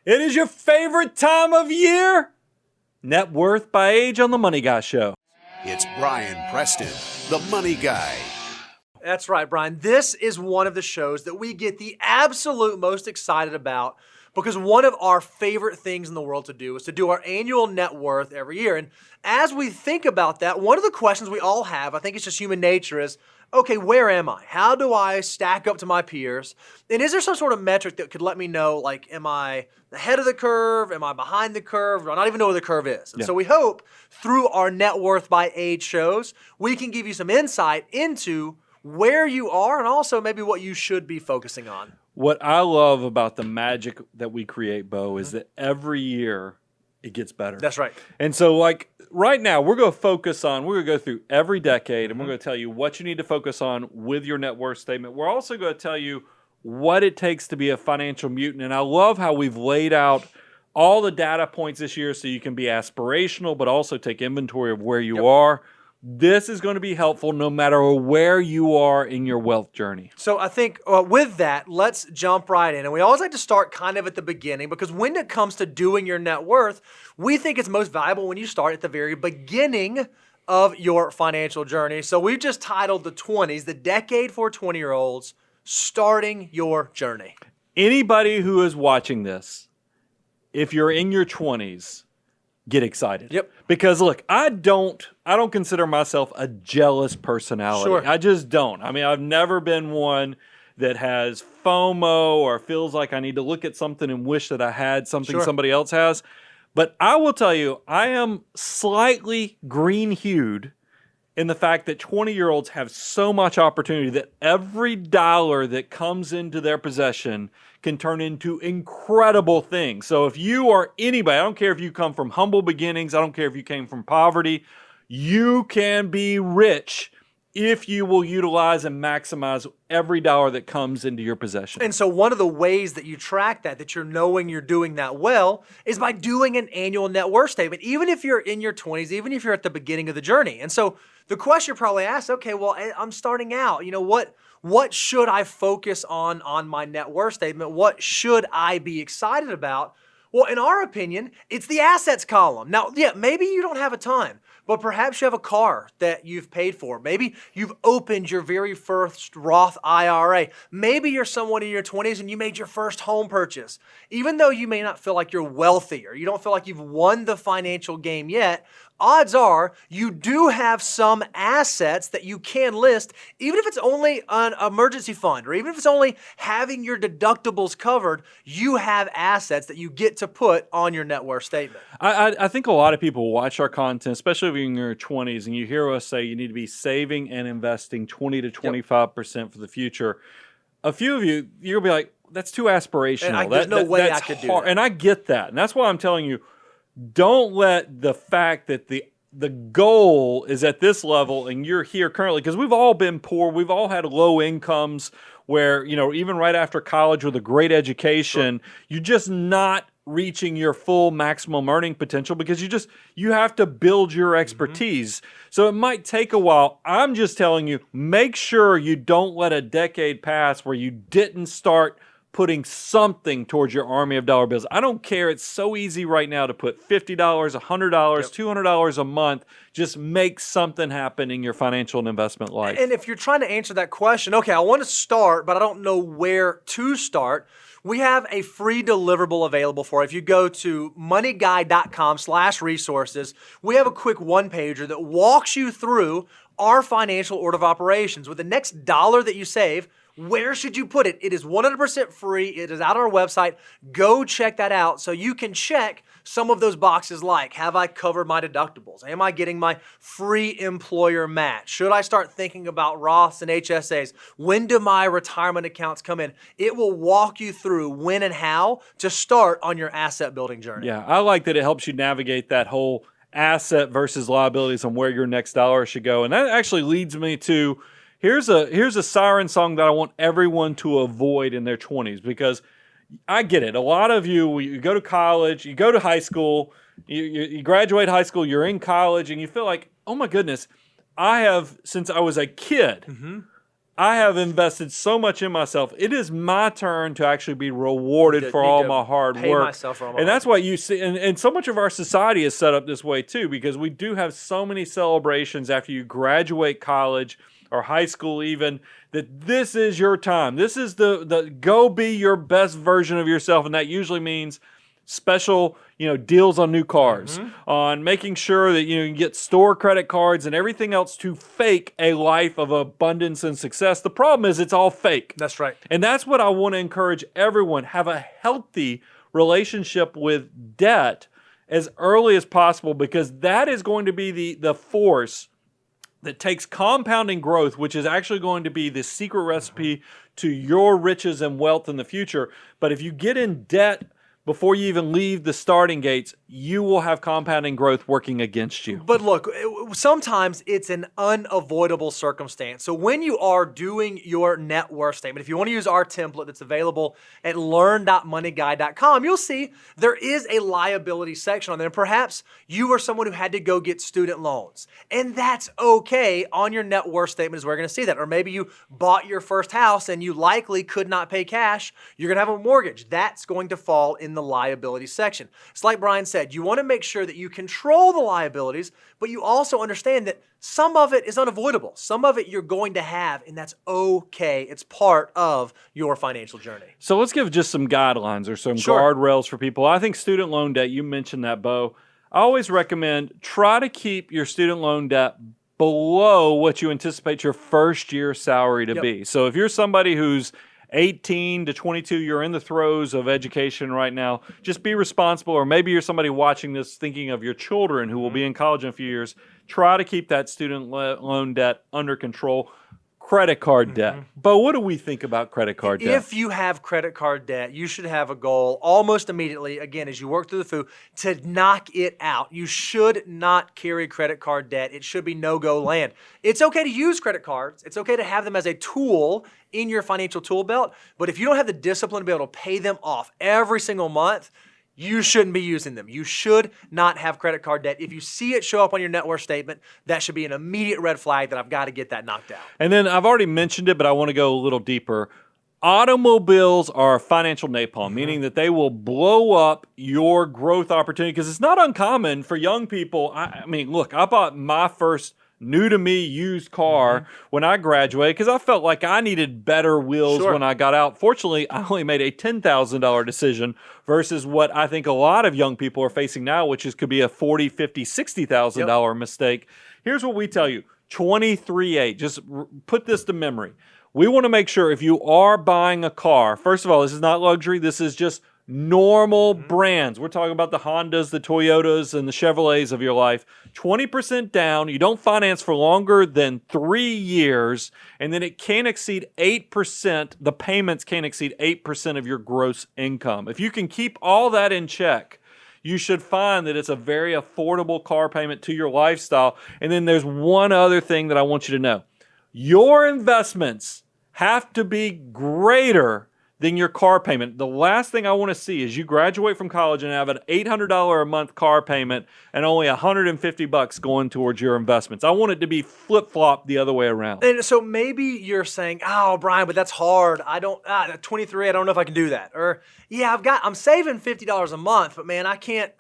It is your favorite time of year. Net Worth by Age on the Money Guy Show. It's Brian Preston, the Money Guy. That's right, Brian. This is one of the shows that we get the absolute most excited about because one of our favorite things in the world to do is to do our annual net worth every year. And as we think about that, one of the questions we all have, I think it's just human nature, is, okay, where am I? How do I stack up to my peers? And is there some sort of metric that could let me know, like, am I ahead of the curve? Am I behind the curve? Or I don't even know where the curve is. And so we hope through our Net Worth by Age shows, we can give you some insight into where you are and also maybe what you should be focusing on. What I love about the magic that we create, Bo, is that every year it gets better. That's right. And so, like, right now, we're going to go through every decade, and we're going to tell you what you need to focus on with your net worth statement. We're also going to tell you what it takes to be a financial mutant. And I love how we've laid out all the data points this year so you can be aspirational, but also take inventory of where you are. This is going to be helpful no matter where you are in your wealth journey. So I think with that, let's jump right in. And we always like to start kind of at the beginning because when it comes to doing your net worth, we think it's most valuable when you start at the very beginning of your financial journey. So we've just titled the 20s, the decade for 20-year-olds, starting your journey. Anybody who is watching this, if you're in your 20s, get excited. Yep. Because look, I don't consider myself a jealous personality. Sure. I just don't. I mean, I've never been one that has FOMO or feels like I need to look at something and wish that I had something somebody else has. But I will tell you, I am slightly green-hued in the fact that 20-year-olds have so much opportunity that every dollar that comes into their possession can turn into incredible things. So if you are anybody, I don't care if you come from humble beginnings, I don't care if you came from poverty, you can be rich if you will utilize and maximize every dollar that comes into your possession. And so one of the ways that you track that you're knowing you're doing that well, is by doing an annual net worth statement, even if you're in your 20s, even if you're at the beginning of the journey. And so the question you're probably asked, okay, well, I'm starting out. You know, what should I focus on my net worth statement? What should I be excited about? Well, in our opinion, it's the assets column. Now, yeah, maybe you don't have a ton, but perhaps you have a car that you've paid for. Maybe you've opened your very first Roth IRA. Maybe you're someone in your 20s and you made your first home purchase. Even though you may not feel like you're wealthy or you don't feel like you've won the financial game yet, odds are you do have some assets that you can list, even if it's only an emergency fund or even if it's only having your deductibles covered, you have assets that you get to put on your net worth statement. I think a lot of people watch our content, especially if you're in your 20s, and you hear us say you need to be saving and investing 20 to 25% for the future. A few of you, you're going to be like, that's too aspirational. There's no way I could do that. And I get that. And that's why I'm telling you, don't let the fact that the goal is at this level and you're here currently, because we've all been poor. We've all had low incomes where, you know, even right after college with a great education, you're just not reaching your full maximum earning potential because you have to build your expertise. So it might take a while. I'm just telling you, make sure you don't let a decade pass where you didn't start putting something towards your army of dollar bills. I don't care. It's so easy right now to put $50, $100, $200 a month. Just make something happen in your financial and investment life. And if you're trying to answer that question, okay, I want to start, but I don't know where to start, we have a free deliverable available for you. If you go to moneyguy.com/resources, we have a quick one-pager that walks you through our financial order of operations. With the next dollar that you save, where should you put it? It is 100% free. It is out on our website. Go check that out so you can check some of those boxes like, have I covered my deductibles? Am I getting my free employer match? Should I start thinking about Roths and HSAs? When do my retirement accounts come in? It will walk you through when and how to start on your asset building journey. Yeah, I like that it helps you navigate that whole asset versus liabilities and where your next dollar should go. And that actually leads me to Here's a siren song that I want everyone to avoid in their 20s, because I get it. A lot of you go to college, you go to high school, you graduate high school, you're in college, and you feel like, oh my goodness, I have, since I was a kid, I have invested so much in myself. It is my turn to actually be rewarded for all my hard pay work. myself for all my And that's hard why you see, and so much of our society is set up this way too, because we do have so many celebrations after you graduate college or high school even, that this is your time. This is the go be your best version of yourself. And that usually means special, deals on new cars, on making sure that you can get store credit cards and everything else to fake a life of abundance and success. The problem is it's all fake. That's right. And that's what I want to encourage everyone. Have a healthy relationship with debt as early as possible, because that is going to be the force that takes compounding growth, which is actually going to be the secret recipe to your riches and wealth in the future. But if you get in debt before you even leave the starting gates, you will have compounding growth working against you. But look, sometimes it's an unavoidable circumstance. So when you are doing your net worth statement, if you want to use our template that's available at learn.moneyguy.com, you'll see there is a liability section on there. And perhaps you are someone who had to go get student loans. And that's okay. On your net worth statement is where you're going to see that. Or maybe you bought your first house and you likely could not pay cash. You're going to have a mortgage. That's going to fall in the liability section. It's like Brian said, you want to make sure that you control the liabilities, but you also understand that some of it is unavoidable. Some of it you're going to have, and that's okay. It's part of your financial journey. So let's give just some guidelines or some guardrails for people. I think student loan debt, you mentioned that, Bo. I always recommend try to keep your student loan debt below what you anticipate your first year salary to be. So if you're somebody who's 18 to 22, you're in the throes of education right now, just be responsible. Or maybe you're somebody watching this thinking of your children who will be in college in a few years. Try to keep that student loan debt under control. Credit card debt. But what do we think about credit card debt? If you have credit card debt, you should have a goal almost immediately, again, as you work through the FU, to knock it out. You should not carry credit card debt. It should be no-go land. It's okay to use credit cards. It's okay to have them as a tool in your financial tool belt. But if you don't have the discipline to be able to pay them off every single month, you shouldn't be using them. You should not have credit card debt. If you see it show up on your net worth statement, that should be an immediate red flag that I've got to get that knocked out. And then I've already mentioned it, but I want to go a little deeper. Automobiles are financial napalm, meaning that they will blow up your growth opportunity, because it's not uncommon for young people. I mean, look, I bought my first new to me used car when I graduated because I felt like I needed better wheels when I got out. Fortunately, I only made a $10,000 decision versus what I think a lot of young people are facing now, which could be a $40,000, $50,000, $60,000 mistake. Here's what we tell you. 23.8. Just put this to memory. We want to make sure if you are buying a car, first of all, this is not luxury. This is just normal brands. We're talking about the Hondas, the Toyotas, and the Chevrolets of your life. 20% down. You don't finance for longer than 3 years, and then it can't exceed 8%. The payments can't exceed 8% of your gross income. If you can keep all that in check, you should find that it's a very affordable car payment to your lifestyle. And then there's one other thing that I want you to know. Your investments have to be greater than your car payment. The last thing I want to see is you graduate from college and have an $800 a month car payment and only $150 going towards your investments. I want it to be flip-flop the other way around. And so maybe you're saying, "Oh, Brian, but that's hard. At 23, I don't know if I can do that." Or, "Yeah, I'm saving $50 a month, but man, I can't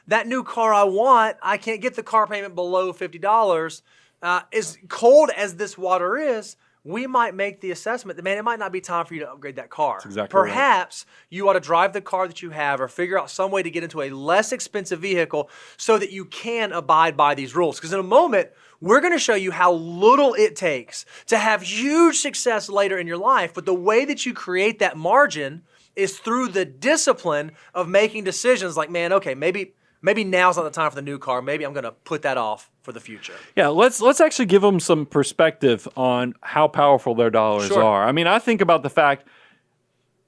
that new car I want, I can't get the car payment below $50." As cold as this water is, we might make the assessment that, man, it might not be time for you to upgrade that car. That's exactly Perhaps you ought to drive the car that you have or figure out some way to get into a less expensive vehicle so that you can abide by these rules. Because in a moment, we're going to show you how little it takes to have huge success later in your life. But the way that you create that margin is through the discipline of making decisions like, man, okay, maybe now's not the time for the new car. Maybe I'm going to put that off for the future. Yeah, let's actually give them some perspective on how powerful their dollars are. I mean, I think about the fact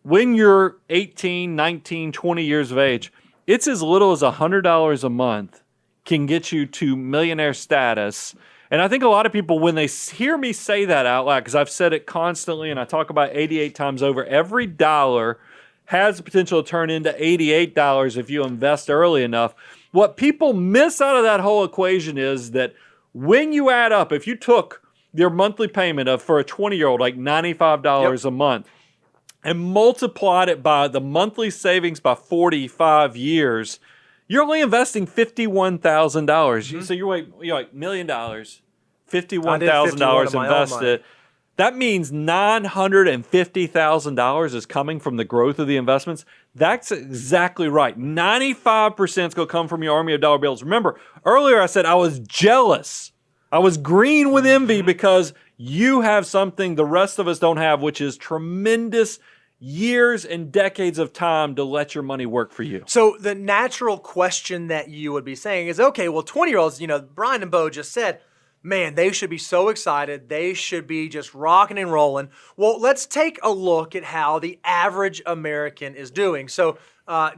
when you're 18, 19, 20 years of age, it's as little as $100 a month can get you to millionaire status. And I think a lot of people, when they hear me say that out loud, because I've said it constantly and I talk about 88 times over, every dollar has the potential to turn into $88 if you invest early enough. What people miss out of that whole equation is that when you add up, if you took your monthly payment of for a 20-year-old like $95 a month, and multiplied it by the monthly savings by 45 years, you're only investing $51,000. So you're like $1 million, $51,000 invested. That means $950,000 is coming from the growth of the investments. That's exactly right. 95% is going to come from your army of dollar bills. Remember, earlier I said I was jealous. I was green with envy because you have something the rest of us don't have, which is tremendous years and decades of time to let your money work for you. So the natural question that you would be saying is, okay, well, 20-year-olds, Brian and Bo just said, man, they should be so excited. They should be just rocking and rolling. Well, let's take a look at how the average American is doing. So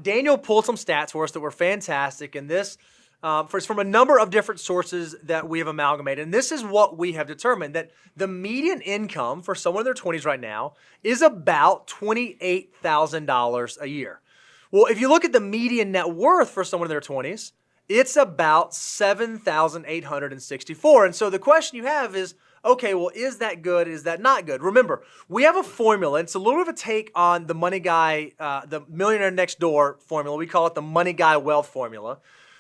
Daniel pulled some stats for us that were fantastic, and this from a number of different sources that we have amalgamated. And this is what we have determined, that the median income for someone in their 20s right now is about $28,000 a year. Well, if you look at the median net worth for someone in their 20s, it's about $7,864. And so the question you have is, okay, well, is that good? Is that not good? Remember, we have a formula. It's a little bit of a take on the Money Guy, the Millionaire Next Door formula. We call it the Money Guy Wealth Formula,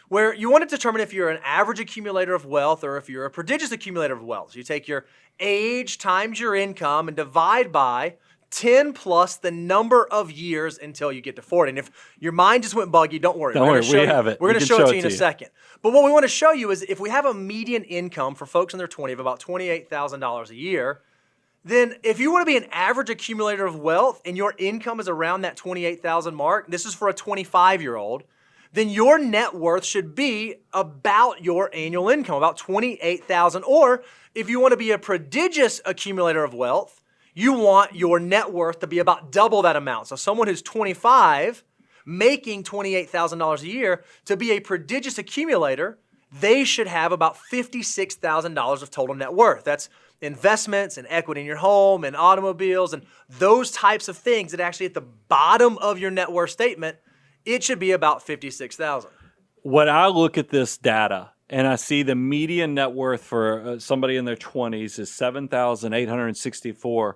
where you want to determine if you're an average accumulator of wealth or if you're a prodigious accumulator of wealth. So you take your age times your income and divide by 10 plus the number of years until you get to 40. And if your mind just went buggy, don't worry. Don't worry, we have it. We're going to show it to you in a second. But what we want to show you is if we have a median income for folks in their 20s of about $28,000 a year, then if you want to be an average accumulator of wealth and your income is around that $28,000 mark, this is for a 25-year-old, then your net worth should be about your annual income, about $28,000. Or if you want to be a prodigious accumulator of wealth, you want your net worth to be about double that amount. So someone who's 25, making $28,000 a year, to be a prodigious accumulator, they should have about $56,000 of total net worth. That's investments and equity in your home and automobiles and those types of things that actually at the bottom of your net worth statement, it should be about $56,000. When I look at this data and I see the median net worth for somebody in their 20s is $7,864,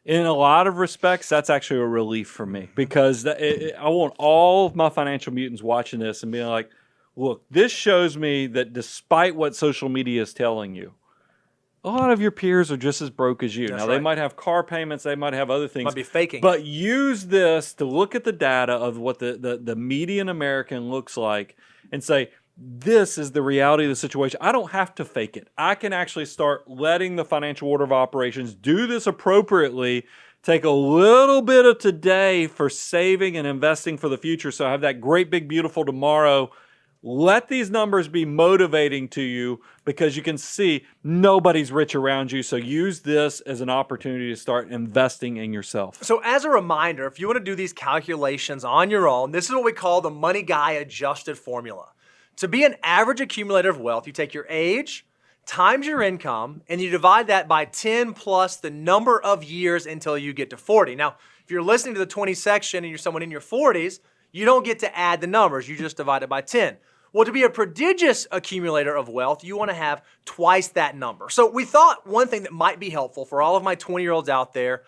in a lot of respects, that's actually a relief for me because I want all of my financial mutants watching this and being like, look, this shows me that despite what social media is telling you, a lot of your peers are just as broke as you. That's now, right. They might have car payments. They might have other things. Might be faking. But use this to look at the data of what the median American looks like and say, this is the reality of the situation. I don't have to fake it. I can actually start letting the financial order of operations do this appropriately, take a little bit of today for saving and investing for the future so I have that great, big, beautiful tomorrow. Let these numbers be motivating to you because you can see nobody's rich around you. So use this as an opportunity to start investing in yourself. So as a reminder, if you want to do these calculations on your own, this is what we call the Money Guy adjusted formula. To be an average accumulator of wealth, you take your age times your income and you divide that by 10 plus the number of years until you get to 40. Now, if you're listening to the 20 section and you're someone in your 40s, you don't get to add the numbers. You just divide it by 10. Well, to be a prodigious accumulator of wealth, you want to have twice that number. So we thought one thing that might be helpful for all of my 20-year-olds out there,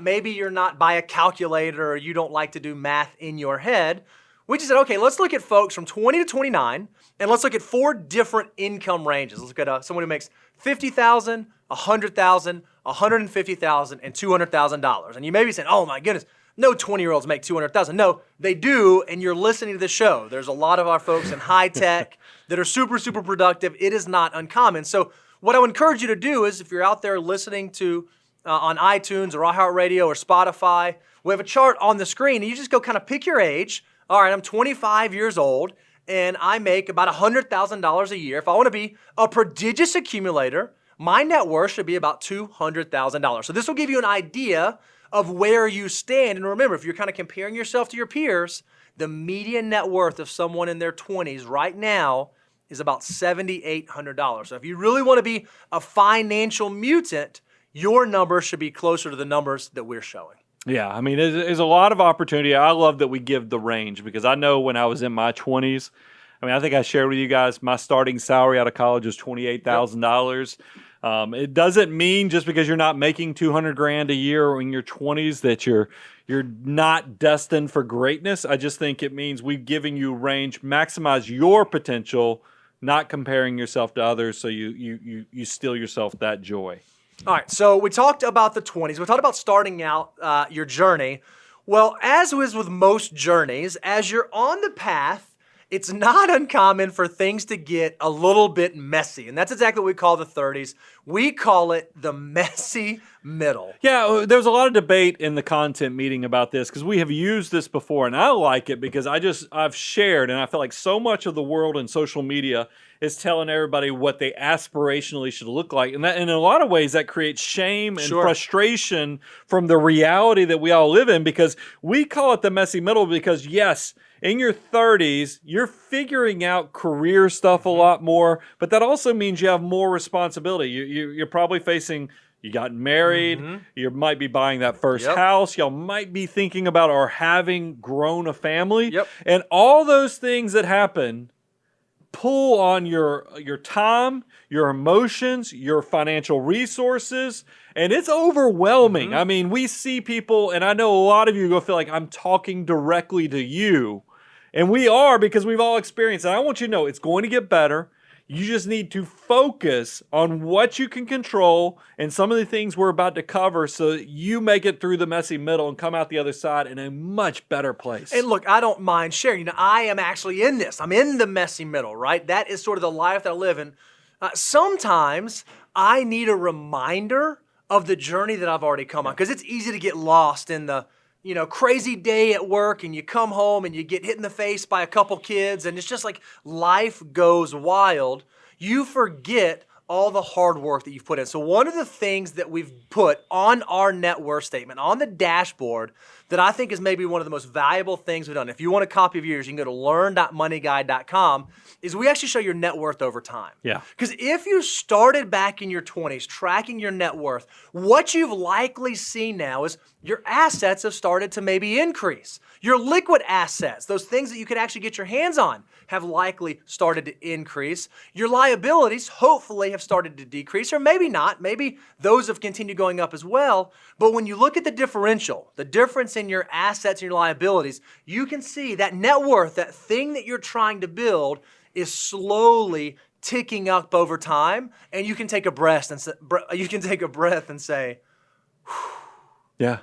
maybe you're not by a calculator or you don't like to do math in your head. We just said, okay, let's look at folks from 20 to 29, and let's look at 4 different income ranges. Let's look at someone who makes $50,000, $100,000, $150,000, and $200,000. And you may be saying, oh my goodness, no 20-year-olds make $200,000. No, they do, and you're listening to the show. There's a lot of our folks in high tech that are super, super productive. It is not uncommon. So what I would encourage you to do is if you're out there listening to on iTunes or iHeartRadio or Spotify, we have a chart on the screen, and you just go kind of pick your age. All right, I'm 25 years old, and I make about $100,000 a year. If I want to be a prodigious accumulator, my net worth should be about $200,000. So this will give you an idea of where you stand. And remember, if you're kind of comparing yourself to your peers, the median net worth of someone in their 20s right now is about $7,800. So if you really want to be a financial mutant, your numbers should be closer to the numbers that we're showing. Yeah, I mean, there's a lot of opportunity. I love that we give the range because I know when I was in my 20s, I mean, I think I shared with you guys my starting salary out of college was $28,000. It doesn't mean just because you're not making 200 grand a year in your 20s that you're not destined for greatness. I just think it means we've given you range, maximize your potential, not comparing yourself to others, so you steal yourself that joy. All right, so we talked about the 20s. We talked about starting out your journey. Well, as is with most journeys, as you're on the path, it's not uncommon for things to get a little bit messy. And that's exactly what we call the 30s. We call it the messy middle. Yeah, there's a lot of debate in the content meeting about this because we have used this before, and I like it because I've shared, and I feel like so much of the world and social media is telling everybody what they aspirationally should look like. And that, in a lot of ways, that creates shame and frustration from the reality that we all live in, because we call it the messy middle because, yes, in your 30s, you're figuring out career stuff a lot more, but that also means you have more responsibility. You're probably facing, you got married, you might be buying that first house, y'all might be thinking about or having grown a family, and all those things that happen pull on your time, your emotions, your financial resources, and it's overwhelming. I mean, we see people, and I know a lot of you go feel like I'm talking directly to you, and we are, because we've all experienced it. I want you to know it's going to get better. You just need to focus on what you can control and some of the things we're about to cover so that you make it through the messy middle and come out the other side in a much better place. And look, I don't mind sharing. You know, I am actually in this. I'm in the messy middle, right? That is sort of the life that I live in. Sometimes I need a reminder of the journey that I've already come on, because it's easy to get lost in the, you know, crazy day at work, and you come home and you get hit in the face by a couple kids, and it's just like life goes wild. You forget all the hard work that you've put in. So one of the things that we've put on our net worth statement, on the dashboard, that I think is maybe one of the most valuable things we've done, if you want a copy of yours, you can go to learn.moneyguide.com, is we actually show your net worth over time. Yeah. Because if you started back in your 20s tracking your net worth, what you've likely seen now is your assets have started to maybe increase. Your liquid assets, those things that you could actually get your hands on, have likely started to increase. Your liabilities hopefully have started to decrease, or maybe not. Maybe those have continued going up as well. But when you look at the differential, the difference in your assets and your liabilities, you can see that net worth, that thing that you're trying to build, is slowly ticking up over time, and you can take a breath and say, yeah,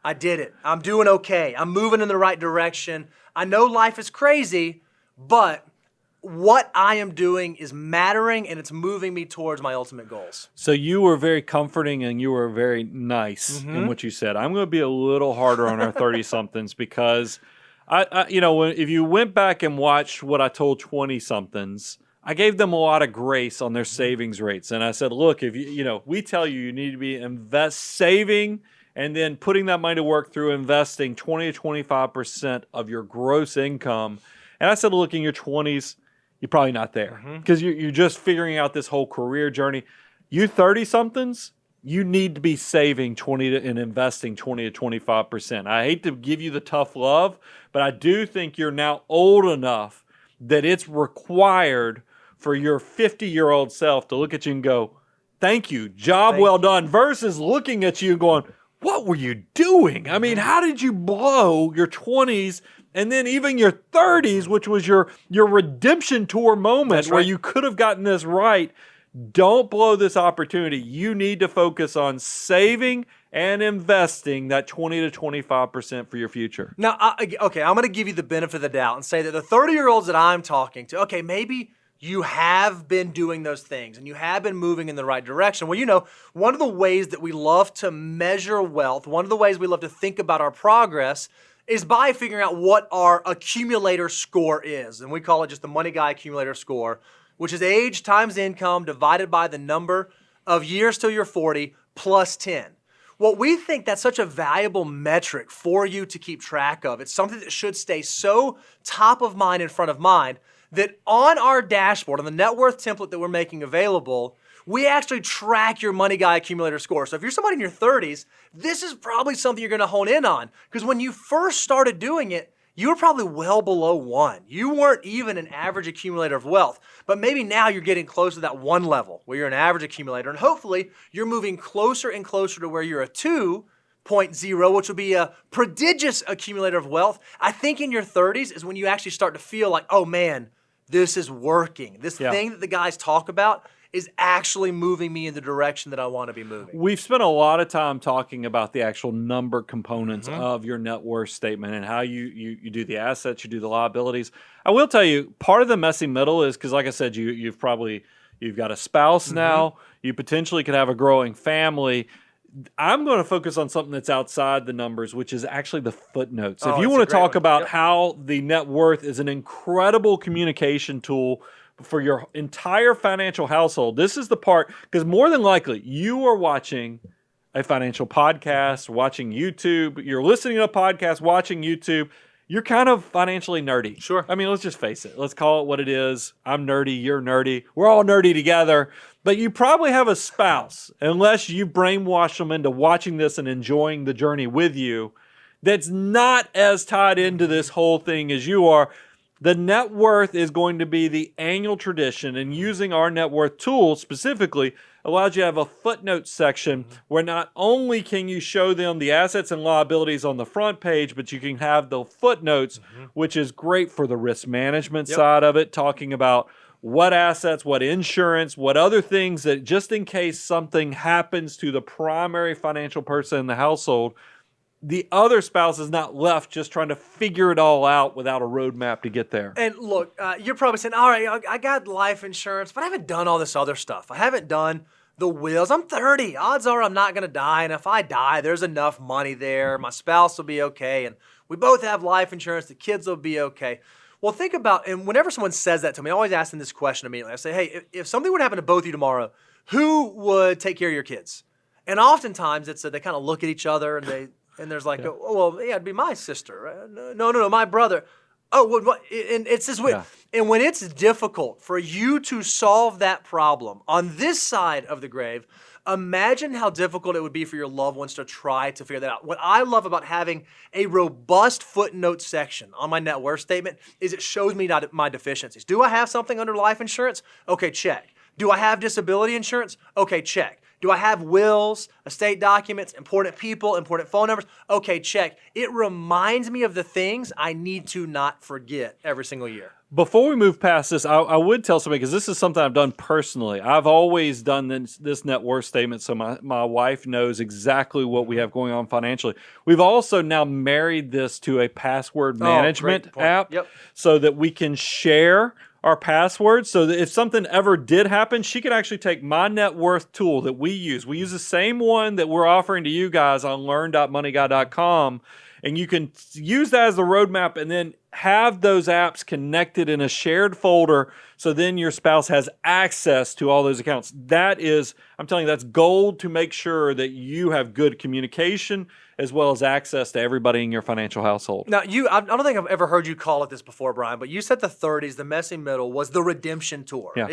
I did it. I'm doing okay. I'm moving in the right direction. I know life is crazy, but what I am doing is mattering, and it's moving me towards my ultimate goals. So you were very comforting and you were very nice in what you said. I'm going to be a little harder on our 30-somethings because you know, if you went back and watched what I told 20-somethings, I gave them a lot of grace on their savings rates. And I said, look, if you know, we tell you need to be saving and then putting that money to work through investing 20 to 25% of your gross income. And I said, look, in your 20s, you're probably not there because you're just figuring out this whole career journey. You 30-somethings, you need to be saving and investing 20 to 25%. I hate to give you the tough love, but I do think you're now old enough that it's required for your 50-year-old self to look at you and go, thank you, job well done, versus looking at you and going, what were you doing? I mean, how did you blow your 20s and then even your 30s, which was your redemption tour moment where you could have gotten this right? Don't blow this opportunity. You need to focus on saving and investing that 20 to 25% for your future. Now, okay, I'm going to give you the benefit of the doubt and say that the 30-year-olds that I'm talking to, okay, maybe you have been doing those things and you have been moving in the right direction. Well, you know, one of the ways that we love to measure wealth, one of the ways we love to think about our progress is by figuring out what our accumulator score is. And we call it just the Money Guy accumulator score, which is age times income divided by the number of years till you're 40 plus 10. Well, we think that's such a valuable metric for you to keep track of. It's something that should stay so top of mind, in front of mind, that on our dashboard, on the net worth template that we're making available, we actually track your Money Guy accumulator score. So if you're somebody in your 30s, this is probably something you're going to hone in on, because when you first started doing it, you were probably well below 1. You weren't even an average accumulator of wealth, but maybe now you're getting close to that 1 level where you're an average accumulator, and hopefully you're moving closer and closer to where you're a 2.0, which will be a prodigious accumulator of wealth. I think in your 30s is when you actually start to feel like, oh man, this is working. This thing that the guys talk about is actually moving me in the direction that I want to be moving. We've spent a lot of time talking about the actual number components of your net worth statement and how you do the assets, you do the liabilities. I will tell you, part of the messy middle is because, like I said, you've got a spouse now. You potentially could have a growing family. I'm going to focus on something that's outside the numbers, which is actually the footnotes. If you want to talk about how the net worth is an incredible communication tool for your entire financial household, this is the part, because more than likely you are watching a financial podcast, watching YouTube, you're listening to a podcast, watching YouTube, you're kind of financially nerdy. Sure. I mean, let's just face it. Let's call it what it is. I'm nerdy, you're nerdy. We're all nerdy together. But you probably have a spouse, unless you brainwash them into watching this and enjoying the journey with you, that's not as tied into this whole thing as you are. The net worth is going to be the annual tradition, and using our net worth tool specifically allows you to have a footnote section where not only can you show them the assets and liabilities on the front page, but you can have the footnotes, which is great for the risk management side of it, talking about what assets, what insurance, what other things that just in case something happens to the primary financial person in the household, the other spouse is not left just trying to figure it all out without a roadmap to get there. And look, you're probably saying, all right, I got life insurance, but I haven't done all this other stuff. I haven't done the wills. I'm 30. Odds are I'm not going to die. And if I die, there's enough money there. My spouse will be okay. And we both have life insurance. The kids will be okay. Well, think about, and whenever someone says that to me, I always ask them this question immediately. I say, hey, if something would happen to both of you tomorrow, who would take care of your kids? And oftentimes it's they kind of look at each other and there's like, oh, well, yeah, it'd be my sister. Right? No, my brother. Oh, well, what? And it's this way. And when it's difficult for you to solve that problem on this side of the grave, imagine how difficult it would be for your loved ones to try to figure that out. What I love about having a robust footnote section on my net worth statement is it shows me my deficiencies. Do I have something under life insurance? Okay, check. Do I have disability insurance? Okay, check. Do I have wills, estate documents, important people, important phone numbers? Okay, check. It reminds me of the things I need to not forget every single year. Before we move past this, I would tell somebody, because this is something I've done personally. I've always done this net worth statement so my wife knows exactly what we have going on financially. We've also now married this to a password management app so that we can share our passwords, so that if something ever did happen, she could actually take my net worth tool that we use. We use the same one that we're offering to you guys on learn.moneyguy.com, and you can use that as the roadmap and then have those apps connected in a shared folder, so then your spouse has access to all those accounts. That is, I'm telling you, that's gold to make sure that you have good communication as well as access to everybody in your financial household. Now, I don't think I've ever heard you call it this before, Brian, but you said the 30s, the messy middle, was the redemption tour. Yeah.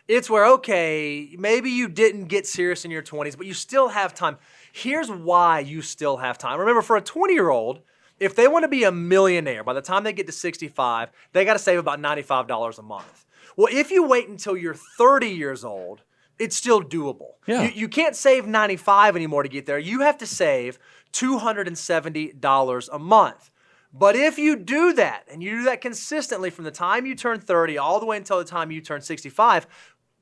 It's where, okay, maybe you didn't get serious in your 20s, but you still have time. Here's why you still have time. Remember, for a 20-year-old, if they want to be a millionaire by the time they get to 65, they got to save about $95 a month. Well, if you wait until you're 30 years old, it's still doable. Yeah. You can't save $95 anymore to get there. You have to save $270 a month. But if you do that, and you do that consistently from the time you turn 30 all the way until the time you turn 65,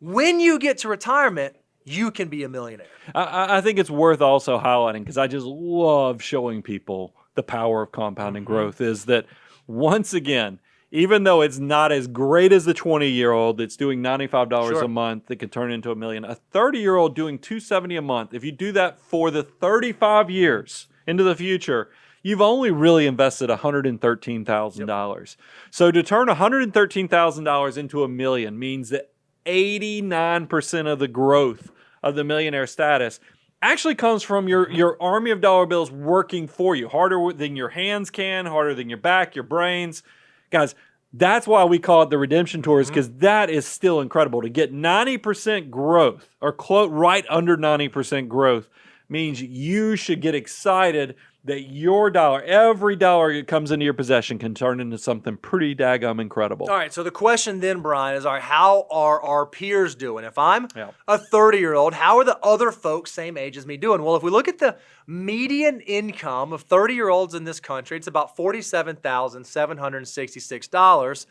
when you get to retirement, you can be a millionaire. I think it's worth also highlighting, because I just love showing people the power of compounding growth, is that once again, even though it's not as great as the 20-year-old that's doing $95 a month that could turn into $1 million, a 30-year-old doing $270 a month, if you do that for the 35 years into the future, you've only really invested $113,000. So to turn $113,000 into $1 million means that 89% of the growth of the millionaire status actually comes from your army of dollar bills working for you, harder than your hands can, harder than your back, your brains. Guys, that's why we call it the redemption tours, because that is still incredible. To get 90% growth, or right under 90% growth, means you should get excited that your dollar, every dollar that comes into your possession can turn into something pretty daggum incredible. All right, so the question then, Brian, is, all right, how are our peers doing? If I'm a 30-year-old, how are the other folks same age as me doing? Well, if we look at the median income of 30-year-olds in this country, it's about $47,766.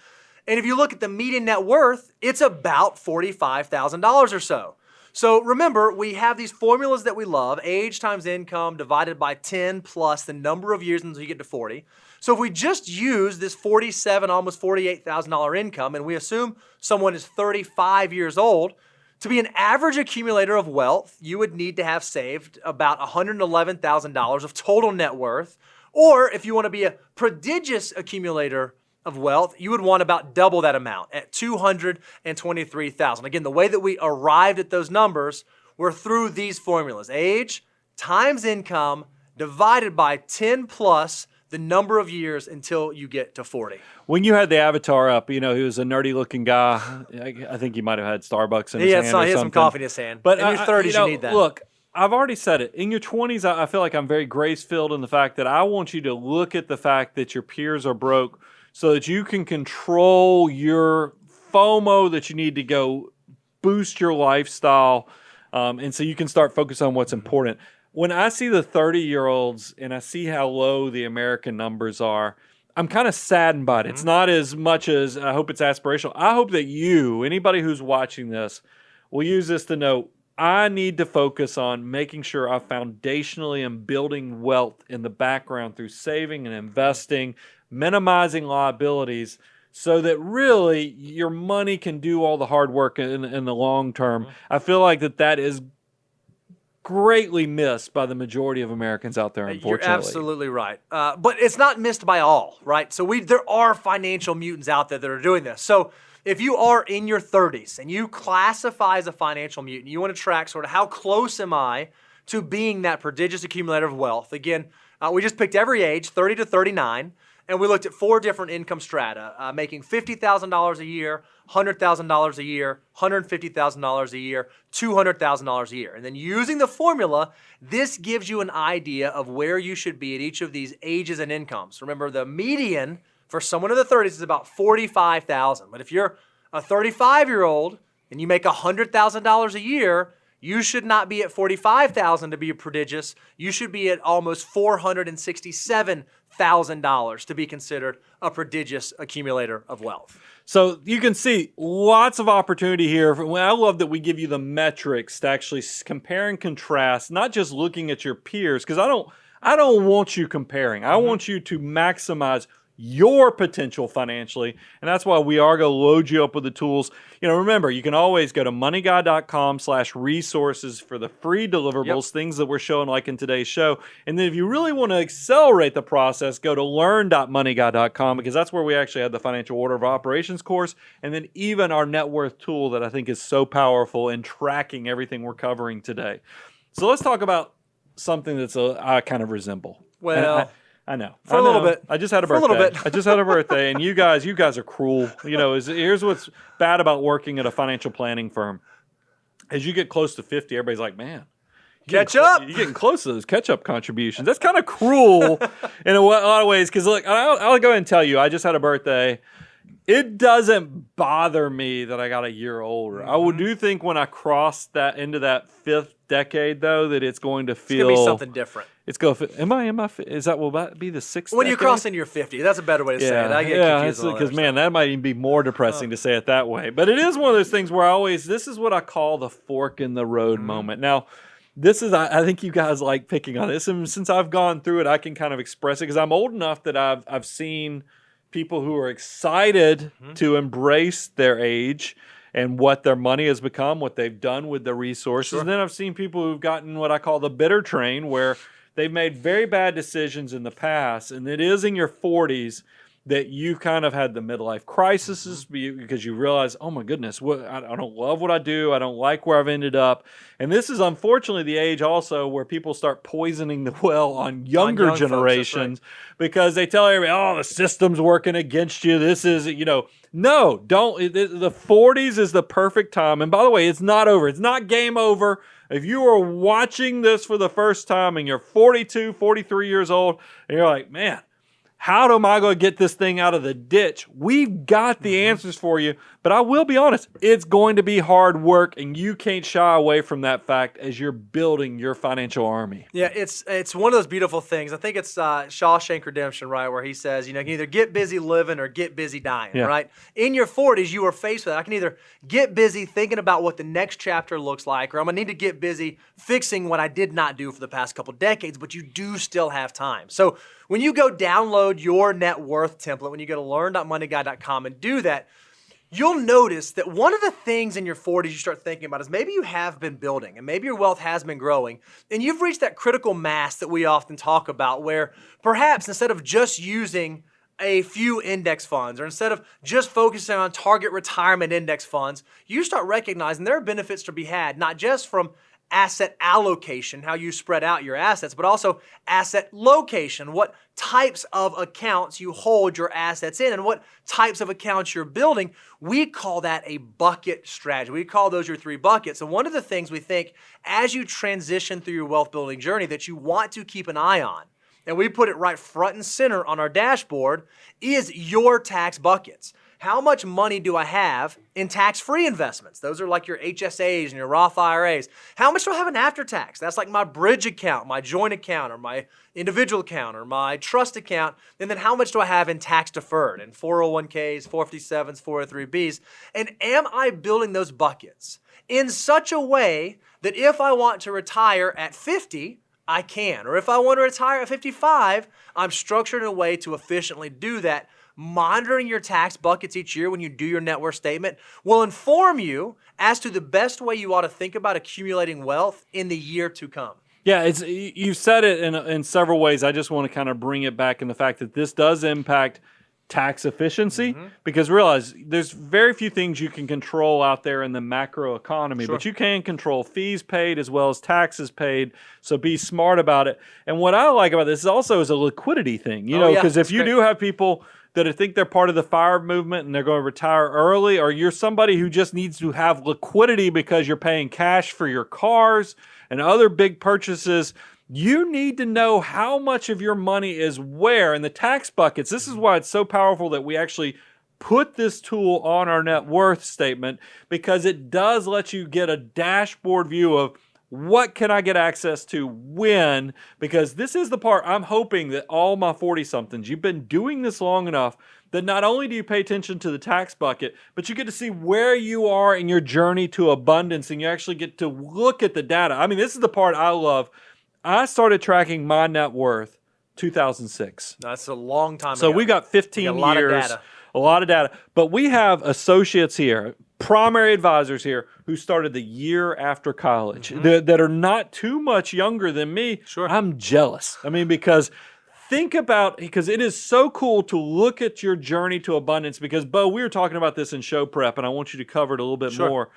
And if you look at the median net worth, it's about $45,000 or so. So remember, we have these formulas that we love, age times income divided by 10 plus the number of years until you get to 40. So if we just use this $47,000, almost $48,000 income, and we assume someone is 35 years old, to be an average accumulator of wealth, you would need to have saved about $111,000 of total net worth. Or if you want to be a prodigious accumulator of wealth, you would want about double that amount at $223,000. Again, the way that we arrived at those numbers were through these formulas. Age times income divided by 10 plus the number of years until you get to 40. When you had the avatar up, he was a nerdy looking guy. I think he might have had Starbucks in his hand or something. He had some coffee in his hand. But in your 30s, you need that. Look, I've already said it. In your 20s, I feel like I'm very grace-filled in the fact that I want you to look at the fact that your peers are broke so that you can control your FOMO, that you need to go boost your lifestyle, and so you can start focusing on what's important. When I see the 30-year-olds and I see how low the American numbers are, I'm kind of saddened by it. It's not as much as I hope it's aspirational. I hope that anybody who's watching this, will use this to know I need to focus on making sure I foundationally am building wealth in the background through saving and investing, minimizing liabilities, so that really your money can do all the hard work in the long term. I feel like that is greatly missed by the majority of Americans out there, unfortunately. You're absolutely right. But it's not missed by all, right? So there are financial mutants out there that are doing this. So if you are in your 30s and you classify as a financial mutant, you want to track sort of how close am I to being that prodigious accumulator of wealth. Again, we just picked every age, 30 to 39. And we looked at 4 different income strata, making $50,000 a year, $100,000 a year, $150,000 a year, $200,000 a year. And then using the formula, this gives you an idea of where you should be at each of these ages and incomes. Remember, the median for someone in the 30s is about $45,000. But if you're a 35-year-old and you make $100,000 a year, you should not be at $45,000 to be a prodigious. You should be at almost $467,000 to be considered a prodigious accumulator of wealth. So you can see lots of opportunity here. I love that we give you the metrics to actually compare and contrast, not just looking at your peers, because I don't want you comparing. I want you to maximize your potential financially, and that's why we are going to load you up with the tools. Remember, you can always go to moneyguy.com/resources for the free deliverables, things that we're showing like in today's show. And then if you really want to accelerate the process, go to learn.moneyguy.com, because that's where we actually have the financial order of operations course, and then even our net worth tool that I think is so powerful in tracking everything we're covering today. So let's talk about something that's I kind of resemble. Well, I know. For a little bit. I just had a birthday. For a little bit. I just had a birthday, and you guys are cruel. Here's what's bad about working at a financial planning firm. As you get close to 50, everybody's like, man, catch up. You're getting close to those catch-up contributions. That's kind of cruel in a lot of ways, because look, I'll go ahead and tell you, I just had a birthday. It doesn't bother me that I got a year older. I do think when I cross that into that 5th decade, though, that it's going to feel... It's going to be something different. Is will that be the 6th When decade? you cross into your 50, that's a better way to say it. I get confused because man, that might even be more depressing to say it that way. But it is one of those things where this is what I call the fork in the road moment. Now, I think you guys like picking on this, and since I've gone through it, I can kind of express it because I'm old enough that I've seen people who are excited to embrace their age and what their money has become, what they've done with their resources. Sure. And then I've seen people who've gotten what I call the bitter train, where they've made very bad decisions in the past, and it is in your 40s that you kind of had the midlife crises because you realize, oh my goodness, I don't love what I do. I don't like where I've ended up. And this is unfortunately the age also where people start poisoning the well on younger generations because they tell everybody, oh, the system's working against you. This is, no, don't. The 40s is the perfect time. And by the way, it's not over. It's not game over. if you are watching this for the first time and you're 42, 43 years old, and you're like, man, how am I going to get this thing out of the ditch? We've got the answers for you, but I will be honest, it's going to be hard work, and you can't shy away from that fact as you're building your financial army. Yeah, it's one of those beautiful things. I think it's Shawshank Redemption, right, where he says, you can either get busy living or get busy dying, right? In your 40s, you are faced with that. I can either get busy thinking about what the next chapter looks like, or I'm going to need to get busy fixing what I did not do for the past couple decades, but you do still have time. So when you go download your net worth template, when you go to learn.moneyguy.com and do that, you'll notice that one of the things in your 40s you start thinking about is maybe you have been building and maybe your wealth has been growing and you've reached that critical mass that we often talk about where perhaps instead of just using a few index funds or instead of just focusing on target retirement index funds, you start recognizing there are benefits to be had, not just from asset allocation, how you spread out your assets, but also asset location, what types of accounts you hold your assets in and what types of accounts you're building. We call that a bucket strategy. We call those your 3 buckets. And one of the things we think as you transition through your wealth building journey that you want to keep an eye on, and we put it right front and center on our dashboard, is your tax buckets. How much money do I have in tax-free investments? Those are like your HSAs and your Roth IRAs. How much do I have in after-tax? That's like my bridge account, my joint account, or my individual account, or my trust account. And then how much do I have in tax-deferred, in 401ks, 457s, 403bs? And am I building those buckets in such a way that if I want to retire at 50, I can? Or if I want to retire at 55, I'm structured in a way to efficiently do that. Monitoring your tax buckets each year when you do your net worth statement will inform you as to the best way you ought to think about accumulating wealth in the year to come. Yeah, you said it in several ways. I just want to kind of bring it back in the fact that this does impact tax efficiency because realize there's very few things you can control out there in the macro economy, but you can control fees paid as well as taxes paid. So be smart about it. And what I like about this is also is a liquidity thing, because if you do have people that think they're part of the FIRE movement and they're going to retire early, or you're somebody who just needs to have liquidity because you're paying cash for your cars and other big purchases, you need to know how much of your money is where in the tax buckets. This is why it's so powerful that we actually put this tool on our net worth statement, because it does let you get a dashboard view of what can I get access to when, because this is the part I'm hoping that all my 40-somethings, you've been doing this long enough that not only do you pay attention to the tax bucket, but you get to see where you are in your journey to abundance, and you actually get to look at the data. I mean, this is the part I love. I started tracking my net worth 2006. That's a long time ago. So we got 15 years. A lot of data. But we have associates here, primary advisors here, who started the year after college that are not too much younger than me. Sure. I'm jealous. I mean, because it is so cool to look at your journey to abundance, because, Bo, we were talking about this in show prep, and I want you to cover it a little bit more.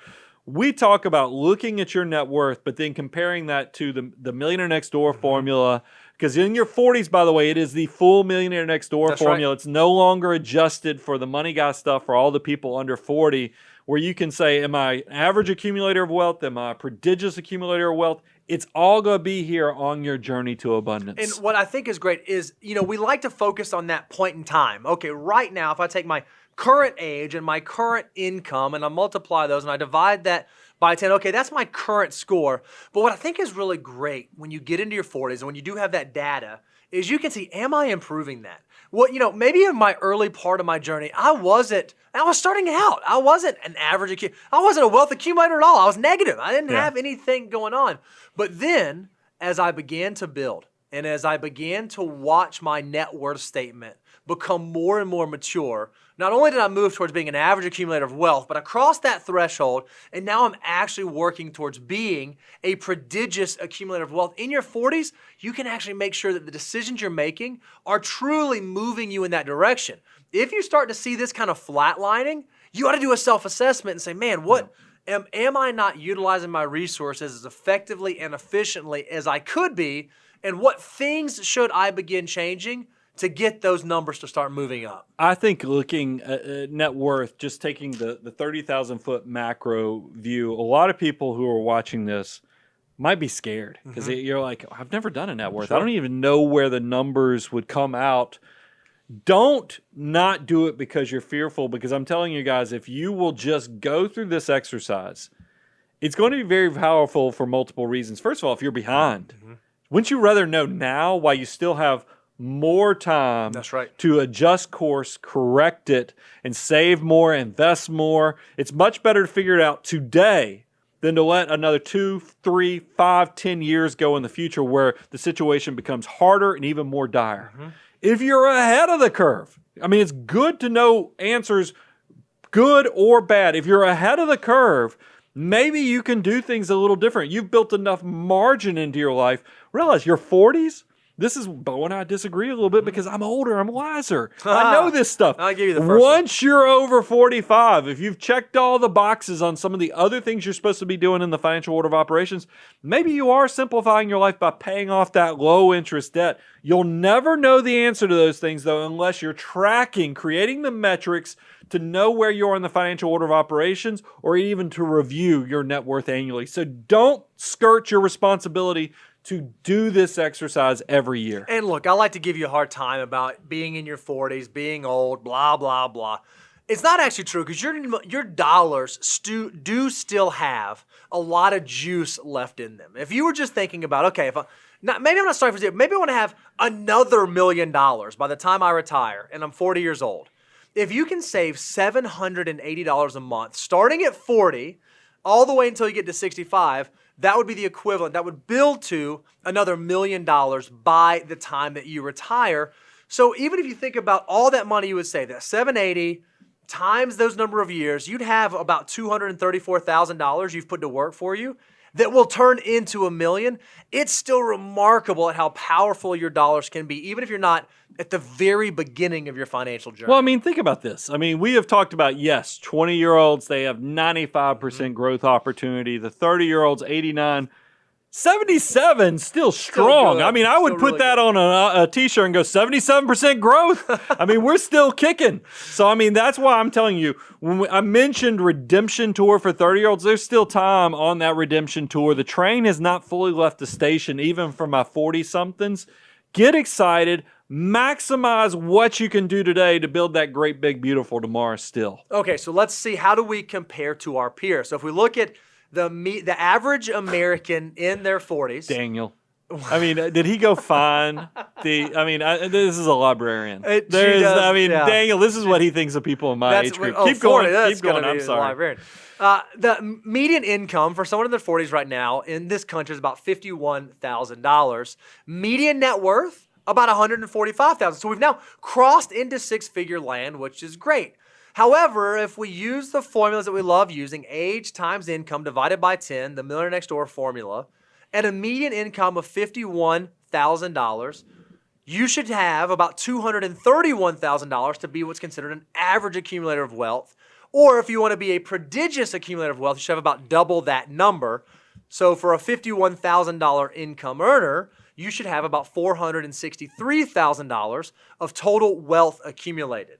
We talk about looking at your net worth, but then comparing that to the Millionaire Next Door formula. Because in your 40s, by the way, it is the full Millionaire Next Door formula. Right. It's no longer adjusted for the money guy stuff for all the people under 40, where you can say, am I an average accumulator of wealth? Am I a prodigious accumulator of wealth? It's all going to be here on your journey to abundance. And what I think is great is, we like to focus on that point in time. Okay, right now, if I take my current age and my current income and I multiply those and I divide that by 10, okay, that's my current score. But what I think is really great when you get into your 40s and when you do have that data is you can see, am I improving that? Well, maybe in my early part of my journey, I was starting out. I wasn't an average I wasn't a wealth accumulator at all. I was negative. I didn't have anything going on. But then as I began to build and as I began to watch my net worth statement become more and more mature, not only did I move towards being an average accumulator of wealth, but I crossed that threshold, and now I'm actually working towards being a prodigious accumulator of wealth. In your 40s, you can actually make sure that the decisions you're making are truly moving you in that direction. If you start to see this kind of flatlining, you ought to do a self-assessment and say, man, what am I not utilizing my resources as effectively and efficiently as I could be, and what things should I begin changing to get those numbers to start moving up? I think looking at net worth, just taking the 30,000-foot macro view, a lot of people who are watching this might be scared because you're like, I've never done a net worth. I don't even know where the numbers would come out. Don't not do it because you're fearful, because I'm telling you guys, if you will just go through this exercise, it's going to be very powerful for multiple reasons. First of all, if you're behind, wouldn't you rather know now while you still have more time to adjust course, correct it, and save more, invest more? It's much better to figure it out today than to let another 2, 3, 5, 10 years go in the future where the situation becomes harder and even more dire. If you're ahead of the curve, I mean, it's good to know answers, good or bad. If you're ahead of the curve, maybe you can do things a little different. You've built enough margin into your life. Realize your 40s, this is, Bo and I disagree a little bit because I'm older, I'm wiser. I know this stuff. I'll give you the first Once you're over 45, if you've checked all the boxes on some of the other things you're supposed to be doing in the financial order of operations, maybe you are simplifying your life by paying off that low interest debt. You'll never know the answer to those things, though, unless you're tracking, creating the metrics to know where you are in the financial order of operations, or even to review your net worth annually. So don't skirt your responsibility to do this exercise every year. And look, I like to give you a hard time about being in your 40s, being old, blah, blah, blah. It's not actually true, because your dollars do still have a lot of juice left in them. If you were just thinking about, okay, maybe I'm not starting from zero, maybe I want to have another $1 million by the time I retire and I'm 40 years old. If you can save $780 a month, starting at 40, all the way until you get to 65, that would be the equivalent. That would build to another $1 million by the time that you retire. So even if you think about all that money you would save, that 780 times those number of years, you'd have about $234,000 you've put to work for you that will turn into $1 million. It's still remarkable at how powerful your dollars can be, even if you're not at the very beginning of your financial journey. Well, I mean, think about this. I mean, we have talked about, yes, 20-year-olds, they have 95% growth opportunity. The 30-year-olds, 89. 77, still strong. Still I mean, I would Still put really that on a T-shirt and go 77% growth. I mean, we're still kicking. So, I mean, that's why I'm telling you, when I mentioned redemption tour for 30-year-olds, there's still time on that redemption tour. The train has not fully left the station, even for my 40-somethings. Get excited. Maximize what you can do today to build that great, big, beautiful tomorrow still. Okay, so let's see, how do we compare to our peers? So if we look at the average American in their 40s. Daniel. I mean, did he go find this is a librarian. Daniel, this is what he thinks of people in my age group. Keep going. I'm sorry. The median income for someone in their 40s right now in this country is about $51,000. Median net worth, about $145,000. So we've now crossed into six-figure land, which is great. However, if we use the formulas that we love using, age times income divided by 10, the Millionaire Next Door formula, at a median income of $51,000, you should have about $231,000 to be what's considered an average accumulator of wealth. Or if you want to be a prodigious accumulator of wealth, you should have about double that number. So for a $51,000 income earner, you should have about $463,000 of total wealth accumulated.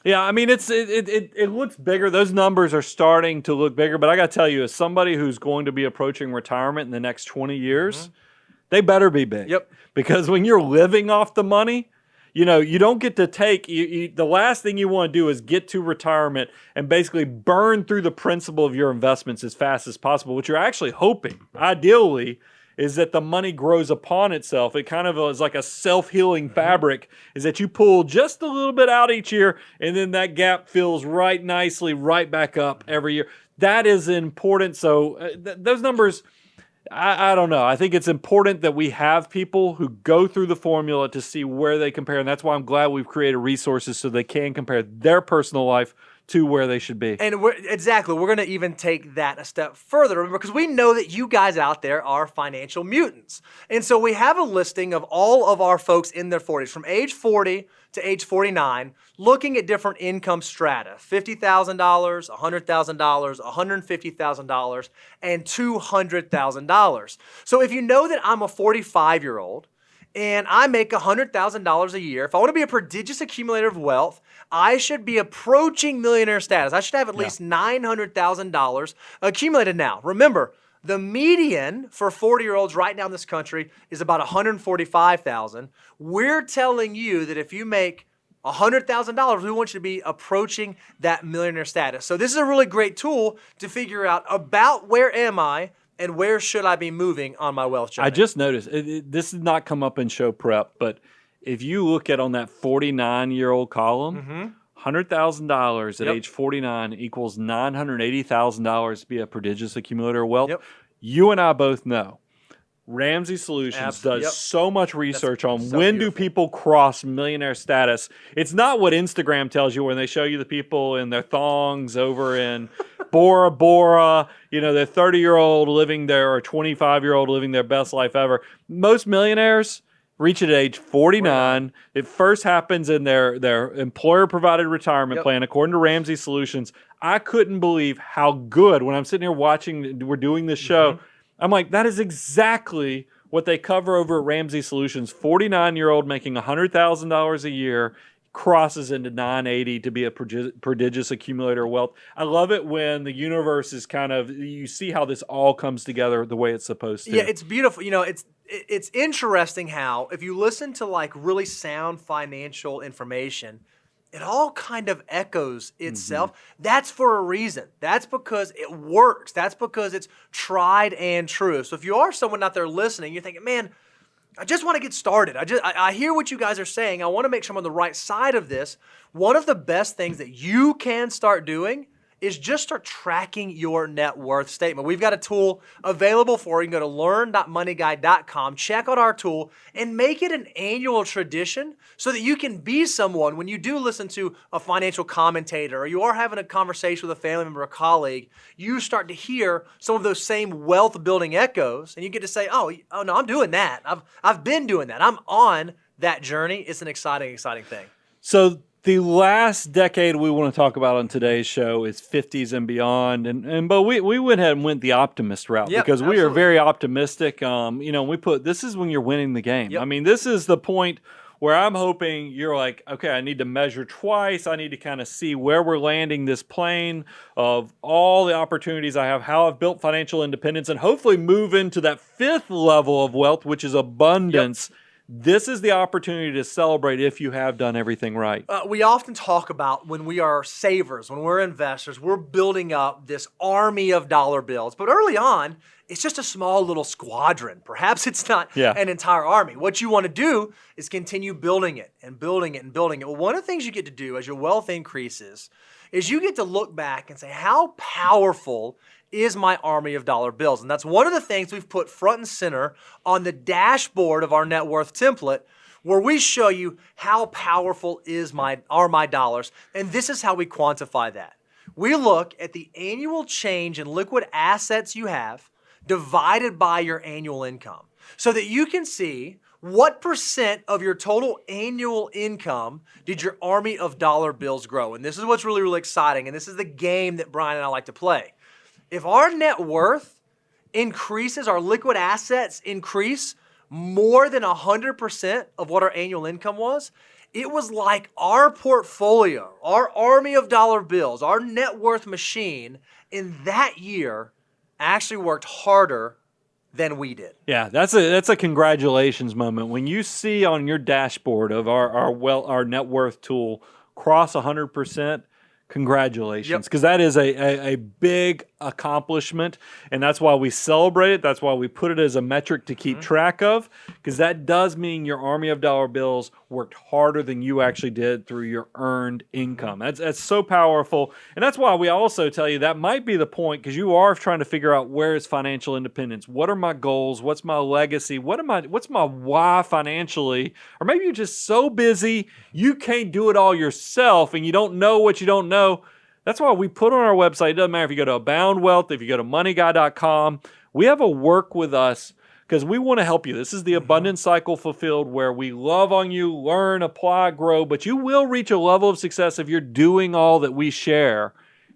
Yeah, I mean, it looks bigger. Those numbers are starting to look bigger. But I got to tell you, as somebody who's going to be approaching retirement in the next 20 years, they better be big. Yep. Because when you're living off the money, you know, you don't get to take, the last thing you want to do is get to retirement and basically burn through the principal of your investments as fast as possible. What you're actually hoping, ideally, is that the money grows upon itself. It kind of is like a self-healing fabric, is that you pull just a little bit out each year, and then that gap fills right nicely right back up every year. That is important. So those numbers, I don't know. I think it's important that we have people who go through the formula to see where they compare, and that's why I'm glad we've created resources so they can compare their personal life to where they should be. And we're going to even take that a step further, because we know that you guys out there are financial mutants. And so we have a listing of all of our folks in their 40s, from age 40 to age 49, looking at different income strata, $50,000, $100,000, $150,000, and $200,000. So if you know that I'm a 45-year-old, and I make $100,000 a year, if I want to be a prodigious accumulator of wealth, I should be approaching millionaire status. I should have at least $900,000 accumulated now. Remember, The median for 40-year-olds right now in this country is about $145,000. We're telling you that if you make $100,000, we want you to be approaching that millionaire status. So this is a really great tool to figure out about where am I and where should I be moving on my wealth journey. I just noticed, this did not come up in show prep, but if you look at on that 49-year-old column, $100,000 at age 49 equals $980,000 to be a prodigious accumulator of wealth. You and I both know Ramsey Solutions does so much research on when do people cross millionaire status. It's not what Instagram tells you when they show you the people in their thongs over in Bora Bora, you know, their 30-year-old living their, or 25-year-old living their best life ever. Most millionaires reach it at age 49. It first happens in their employer-provided retirement plan, according to Ramsey Solutions. I couldn't believe how good, when I'm sitting here watching, we're doing this show, I'm like, that is exactly what they cover over at Ramsey Solutions. 49-year-old making $100,000 a year crosses into 980 to be a prodigious accumulator of wealth. I love it when the universe is kind of, you see how this all comes together the way it's supposed to. Yeah, it's beautiful. You know, it's interesting how if you listen to like really sound financial information, it all kind of echoes itself. That's for a reason. That's because it works. That's because it's tried and true. So if you are someone out there listening, you're thinking, man, I just want to get started. I hear what you guys are saying. I want to make sure I'm on the right side of this. One of the best things that you can start doing is just start tracking your net worth statement. We've got a tool available for you. You can go to learn.moneyguy.com, check out our tool, and make it an annual tradition so that you can be someone when you do listen to a financial commentator or you are having a conversation with a family member or colleague, you start to hear some of those same wealth-building echoes, and you get to say, oh no, I'm doing that. I've been doing that. I'm on that journey. It's an exciting, exciting thing. So the last decade we want to talk about on today's show is 50s and beyond, but we went ahead and went the optimist route because we are very optimistic. You know, we put this is when you're winning the game. I mean, this is the point where I'm hoping you're like, okay, I need to measure twice. I need to kind of see where we're landing this plane of all the opportunities I have, how I've built financial independence, and hopefully move into that fifth level of wealth, which is abundance. This is the opportunity to celebrate if you have done everything right. We often talk about when we are savers, when we're investors, we're building up this army of dollar bills. But early on, it's just a small little squadron. Perhaps it's not an entire army. What you want to do is continue building it and building it and building it. Well, one of the things you get to do as your wealth increases is you get to look back and say, how powerful is my army of dollar bills? And that's one of the things we've put front and center on the dashboard of our net worth template, where we show you how powerful are my dollars. And this is how we quantify that. We look at the annual change in liquid assets you have divided by your annual income so that you can see what percent of your total annual income did your army of dollar bills grow. And this is what's really, really exciting. And this is the game that Brian and I like to play. If our net worth increases, our liquid assets increase more than 100% of what our annual income was, it was like our portfolio, our army of dollar bills, our net worth machine in that year actually worked harder than we did. Yeah, that's a congratulations moment. When you see on your dashboard of our net worth tool cross 100%, congratulations, because that is a big accomplishment, and that's why we celebrate it. That's why we put it as a metric to keep track of, because that does mean your army of dollar bills worked harder than you actually did through your earned income. That's so powerful, and that's why we also tell you that might be the point, because you are trying to figure out where is financial independence. What are my goals? What's my legacy? What's my why financially? Or maybe you're just so busy you can't do it all yourself, and you don't know what you don't know. That's why we put on our website, it doesn't matter if you go to Abound Wealth, if you go to moneyguy.com, we have a work with us because we want to help you. This is the abundance cycle fulfilled, where we love on you, learn, apply, grow, but you will reach a level of success if you're doing all that we share,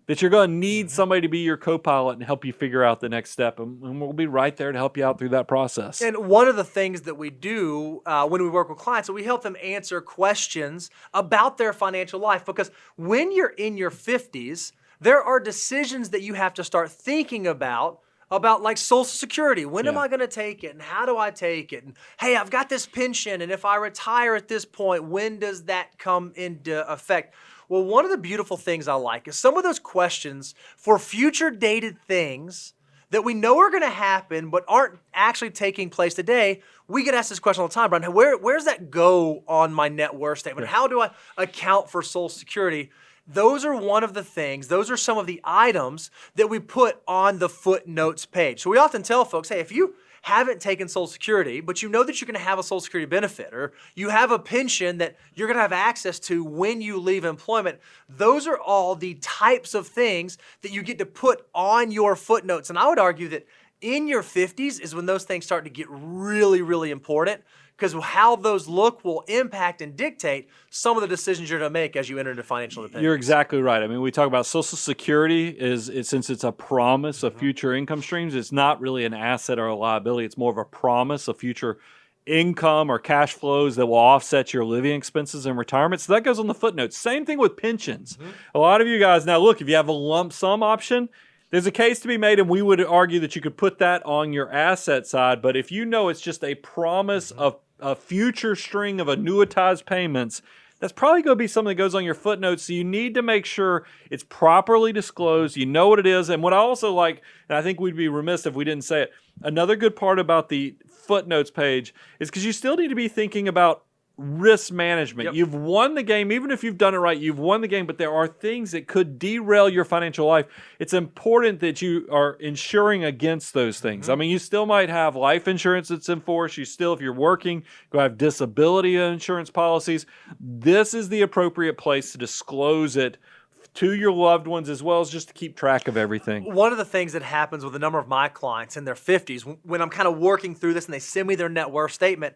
that you're going to need somebody to be your co-pilot and help you figure out the next step. And we'll be right there to help you out through that process. And one of the things that we do when we work with clients, we help them answer questions about their financial life. Because when you're in your 50s, there are decisions that you have to start thinking about about like Social Security. When am Yeah. I going to take it and how do I take it? And hey, I've got this pension, and if I retire at this point, when does that come into effect? Well, one of the beautiful things I like is some of those questions for future dated things that we know are going to happen but aren't actually taking place today. We get asked this question all the time, Brian. Where's that go on my net worth statement? How do I account for Social Security? Those are one of the things, those are some of the items that we put on the footnotes page. So we often tell folks, hey, if you haven't taken Social Security, but you know that you're going to have a Social Security benefit, or you have a pension that you're going to have access to when you leave employment, those are all the types of things that you get to put on your footnotes. And I would argue that in your 50s is when those things start to get really, really important, because how those look will impact and dictate some of the decisions you're going to make as you enter into financial independence. You're exactly right. I mean, we talk about Social Security since it's a promise of future income streams, it's not really an asset or a liability. It's more of a promise of future income or cash flows that will offset your living expenses in retirement. So that goes on the footnotes. Same thing with pensions. A lot of you guys, now look, if you have a lump sum option, there's a case to be made, and we would argue that you could put that on your asset side. But if you know it's just a promise of a future string of annuitized payments, that's probably going to be something that goes on your footnotes. So you need to make sure it's properly disclosed. You know what it is. And what I also like, and I think we'd be remiss if we didn't say it, another good part about the footnotes page is because you still need to be thinking about risk management. Yep. You've won the game. Even if you've done it right, you've won the game, but there are things that could derail your financial life. It's important that you are insuring against those things. I mean, you still might have life insurance that's in force. You still, if you're working, go have disability insurance policies. This is the appropriate place to disclose it to your loved ones, as well as just to keep track of everything. One of the things that happens with a number of my clients in their 50s, when I'm kind of working through this and they send me their net worth statement,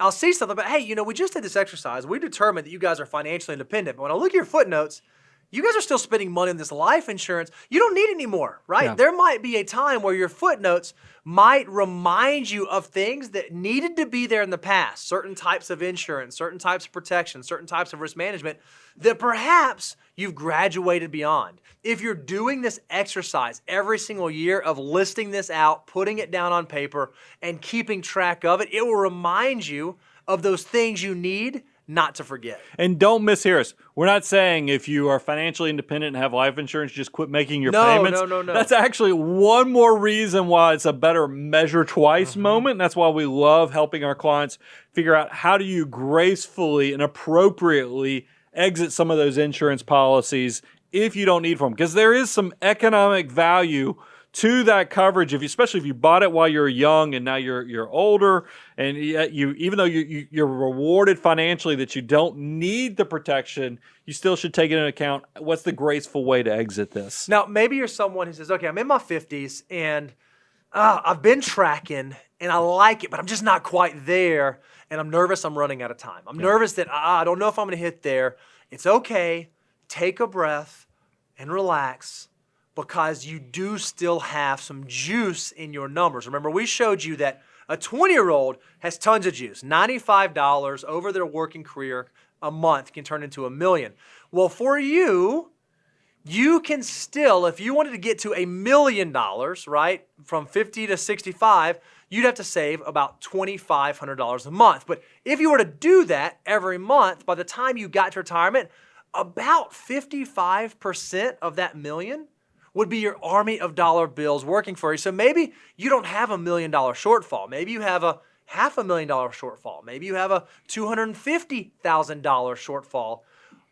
I'll see something about, hey, we just did this exercise. We determined that you guys are financially independent. But when I look at your footnotes, you guys are still spending money on this life insurance. You don't need it anymore, right? Yeah. There might be a time where your footnotes might remind you of things that needed to be there in the past, certain types of insurance, certain types of protection, certain types of risk management that perhaps you've graduated beyond. If you're doing this exercise every single year of listing this out, putting it down on paper, and keeping track of it, it will remind you of those things you need not to forget. And don't mishear us. We're not saying if you are financially independent and have life insurance, just quit making your payments. No. That's actually one more reason why it's a better measure twice moment. And that's why we love helping our clients figure out how do you gracefully and appropriately exit some of those insurance policies if you don't need them. Because there is some economic value to that coverage, especially if you bought it while you're young and now you're older, and even though you're rewarded financially that you don't need the protection, you still should take it into account. What's the graceful way to exit this? Now, maybe you're someone who says, okay, I'm in my 50s and I've been tracking and I like it, but I'm just not quite there, and I'm nervous I'm running out of time. I'm nervous that I don't know if I'm going to hit there. It's okay. Take a breath and relax, because you do still have some juice in your numbers. Remember, we showed you that a 20-year-old has tons of juice. $95 over their working career a month can turn into $1 million. Well, for you, you can still, if you wanted to get to $1 million, right, from 50 to 65, you'd have to save about $2,500 a month. But if you were to do that every month, by the time you got to retirement, about 55% of that million would be your army of dollar bills working for you. So maybe you don't have $1 million shortfall. Maybe you have a $500,000 shortfall. Maybe you have a $250,000 shortfall.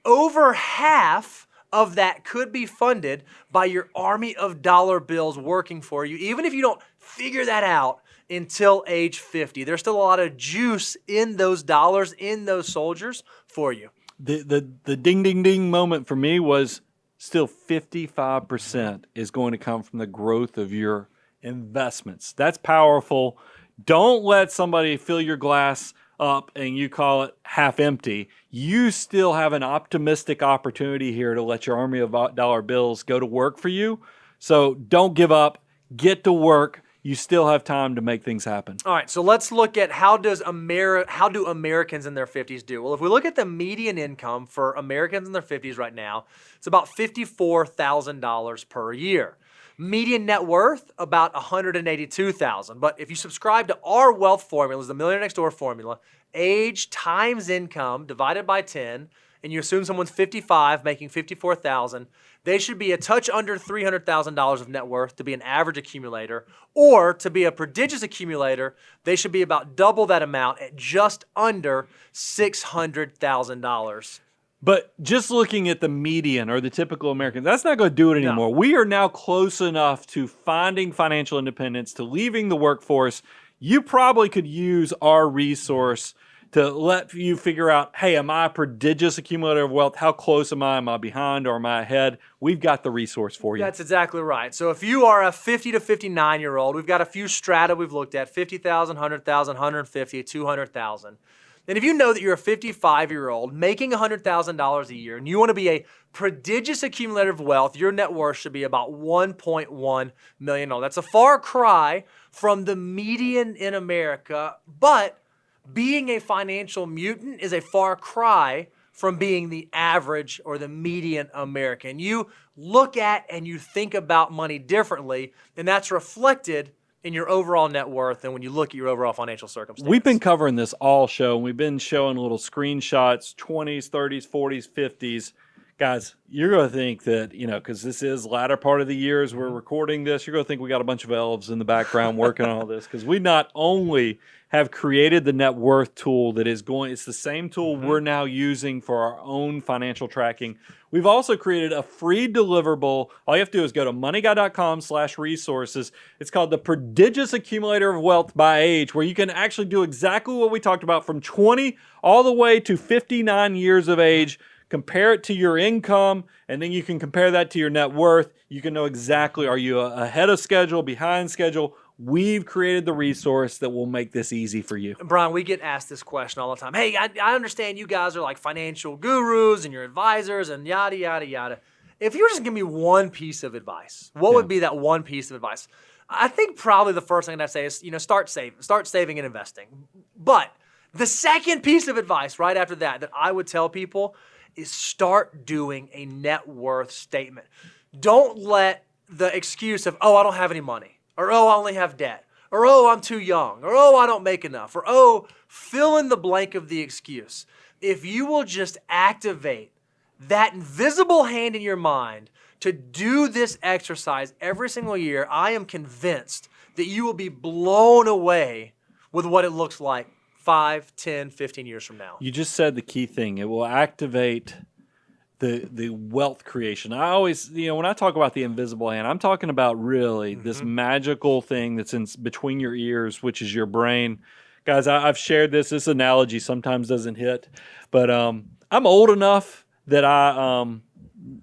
Over half of that could be funded by your army of dollar bills working for you, even if you don't figure that out until age 50. There's still a lot of juice in those dollars, in those soldiers for you. The ding, ding, ding moment for me was still 55% is going to come from the growth of your investments. That's powerful. Don't let somebody fill your glass up and you call it half empty. You still have an optimistic opportunity here to let your army of dollar bills go to work for you. So don't give up. Get to work. You still have time to make things happen. All right, so let's look at how do Americans in their 50s do? Well, if we look at the median income for Americans in their 50s right now, it's about $54,000 per year. Median net worth, about $182,000. But if you subscribe to our wealth formulas, the Millionaire Next Door formula, age times income divided by 10, and you assume someone's 55 making $54,000, they should be a touch under $300,000 of net worth to be an average accumulator, or to be a prodigious accumulator, they should be about double that amount at just under $600,000. But just looking at the median or the typical American, that's not going to do it anymore. No. We are now close enough to finding financial independence, to leaving the workforce. You probably could use our resource to let you figure out, hey, am I a prodigious accumulator of wealth? How close am I? Am I behind or am I ahead? We've got the resource for you. That's exactly right. So if you are a 50 to 59-year-old, we've got a few strata we've looked at, 50,000, 100,000, 150, 200,000. And if you know that you're a 55-year-old making $100,000 a year and you want to be a prodigious accumulator of wealth, your net worth should be about $1.1 million. That's a far cry from the median in America, but being a financial mutant is a far cry from being the average or the median American. You look at and you think about money differently, and that's reflected in your overall net worth and when you look at your overall financial circumstances. We've been covering this all show, and we've been showing little screenshots, 20s, 30s, 40s, 50s. Guys, you're going to think that, because this is latter part of the year as we're recording this, you're going to think we got a bunch of elves in the background working on all this, because we not only have created the net worth tool that is it's the same tool we're now using for our own financial tracking. We've also created a free deliverable. All you have to do is go to moneyguy.com/resources. It's called the Prodigious Accumulator of Wealth by Age, where you can actually do exactly what we talked about from 20 all the way to 59 years of age. Compare it to your income, and then you can compare that to your net worth. You can know exactly, are you ahead of schedule, behind schedule? We've created the resource that will make this easy for you. Brian, we get asked this question all the time. Hey, I understand you guys are like financial gurus and you're advisors and yada, yada, yada. If you were just going to give me one piece of advice, what would be that one piece of advice? I think probably the first thing I'd say is, start saving and investing. But the second piece of advice right after that I would tell people is start doing a net worth statement. Don't let the excuse of, I don't have any money, or I only have debt, or I'm too young, or I don't make enough, or fill in the blank of the excuse. If you will just activate that invisible hand in your mind to do this exercise every single year, I am convinced that you will be blown away with what it looks like 5, 10, 15 years from now. You just said the key thing. It will activate the wealth creation. I always, when I talk about the invisible hand, I'm talking about really this magical thing that's in between your ears, which is your brain. Guys, I've shared this. This analogy sometimes doesn't hit, but I'm old enough that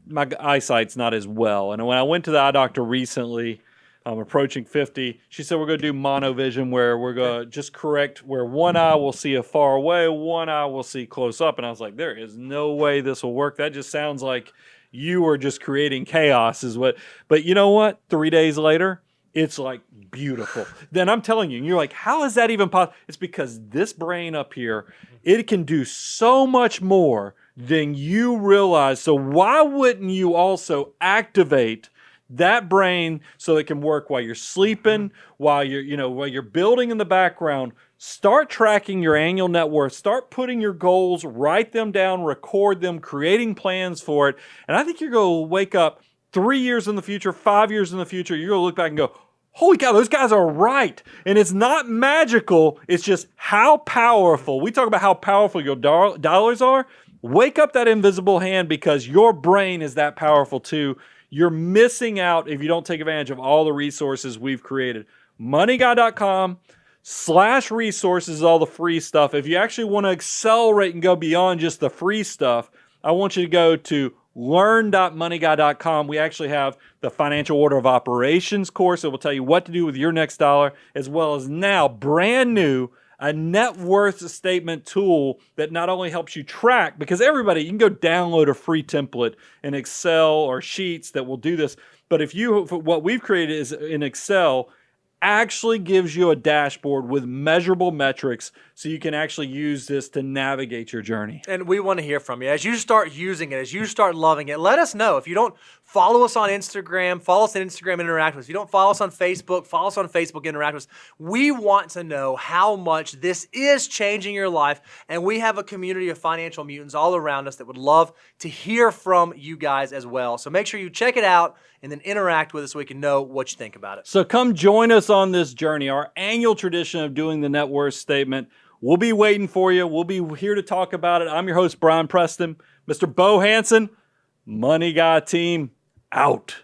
my eyesight's not as well. And when I went to the eye doctor recently, I'm approaching 50. She said we're going to do monovision, where we're going to just correct where one eye will see a far away, one eye will see close up. And I was like, there is no way this will work. That just sounds like you are just creating chaos is what. But you know what? 3 days later, it's like beautiful. Then I'm telling you, you're like, how is that even possible? It's because this brain up here, it can do so much more than you realize. So why wouldn't you also activate that brain so it can work while you're sleeping, while you're building in the background? Start tracking your annual net worth. Start putting your goals, write them down, record them, creating plans for it. And I think you're going to wake up 3 years in the future, 5 years in the future. You're going to look back and go, holy cow, those guys are right. And it's not magical. It's just how powerful. We talk about how powerful your dollars are. Wake up that invisible hand, because your brain is that powerful too. You're missing out if you don't take advantage of all the resources we've created. moneyguy.com/resources is all the free stuff. If you actually want to accelerate and go beyond just the free stuff, I want you to go to learn.moneyguy.com. We actually have the financial order of operations course that will tell you what to do with your next dollar, as well as now brand new, a net worth statement tool that not only helps you track, because everybody, you can go download a free template in Excel or Sheets that will do this. But what we've created is in Excel actually gives you a dashboard with measurable metrics so you can actually use this to navigate your journey. And we want to hear from you. As you start using it, as you start loving it, let us know. If you don't Follow us on Instagram. Follow us on Instagram, interact with us. If you don't follow us on Facebook, follow us on Facebook, interact with us. We want to know how much this is changing your life, and we have a community of financial mutants all around us that would love to hear from you guys as well. So make sure you check it out and then interact with us so we can know what you think about it. So come join us on this journey, our annual tradition of doing the net worth statement. We'll be waiting for you. We'll be here to talk about it. I'm your host, Brian Preston. Mr. Bo Hansen, Money Guy team, out.